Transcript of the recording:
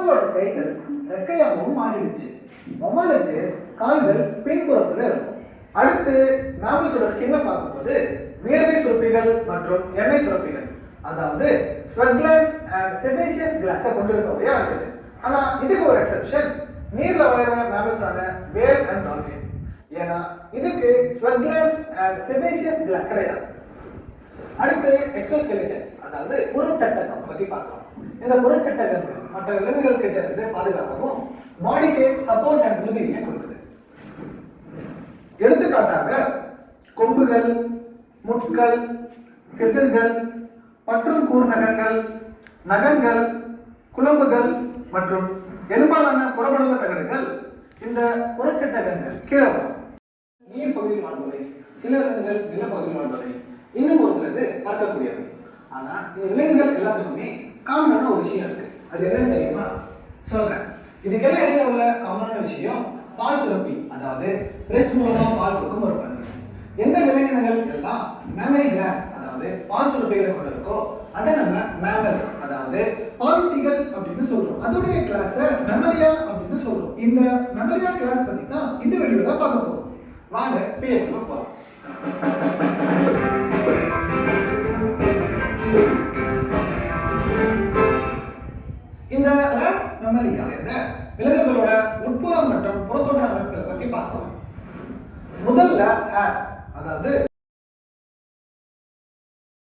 மொமலோட கைகள் ரெக்கையாகவும் மாறிடுச்சு. மொமலுக்கு கால்கள் பின்புறத்துல இருக்கும். அடுத்து மேமல்ஸோட ஸ்கின்னை பார்க்கும்போது வியர்வை சுரப்பிகள் மற்றும் எண்ணெய் சுரப்பிகள், அதாவது ஸ்வெட் கிளாண்ட்ஸ் அண்ட் செபேசியஸ் கிளாண்ட்ஸை கொண்டிருக்கவையா இருக்குது. ஆனா இதுக்கு ஒரு எக்ஸெப்ஷன், நீர்ல வாழ்ற மேமல்ஸான வேல் அண்ட் டால்பின். ஏன்னா இதுக்கு sweat glands and sebaceous gland கிடையாது. அடுத்து எக்ஸோஸ்கெலிட்டன், அதாவது புறச்சட்டகம் பத்தி பார்க்கலாம். இந்த புறச்சட்டகங்கள் மற்ற விலங்குகள் கிட்ட இருந்து பாதுகாக்கவும் பாடிக்கு சப்போர்ட் அண்ட் உறுதியை கொடுக்குது. எடுத்துக்காட்டாக கொம்புகள், முட்கள், செதில்கள் மற்றும் கூர்நகங்கள், நகங்கள், குழம்புகள் மற்றும் எலும்பாலான புறமண்டல தகடுகள் இந்த புறச்சட்டகங்கள் கீழே வரும். நீர் பகுதியில் வாழ்பவை, சில விலங்குகள் நிலப்பகுதியில் வாழ்பவை, இன்னும் ஒரு சிலது பார்க்கக்கூடியவை. ஆனா இந்த விலங்குகள் எல்லாத்துக்குமே காமனான ஒரு விஷயம் இருக்கு. அது என்னன்னு தெரியுமா? சொல்றேன். இதுக்கெல்லாம் இடையில உள்ள காமனான விஷயம் பால் சுரப்பி, அதாவது பிரெஸ்ட் மூலமா பால் கொடுக்கும் ஒரு பண்பு. எந்த விலங்கினங்கள் எல்லாம் மேமரி கிளாண்ட்ஸ், அதாவது பால் சுரப்பிகளை கொண்டு இருக்கோ அதை நம்ம மேமல்ஸ், அதாவது பாலூட்டிகள் அப்படின்னு சொல்றோம். அதோடைய கிளாஸை மெமரியா அப்படின்னு சொல்றோம். இந்த மெமரியா கிளாஸ் பத்தி தான் இந்த வீடியோல பார்க்க போறோம். வாங்க பேருக்குள்ள போறோம்.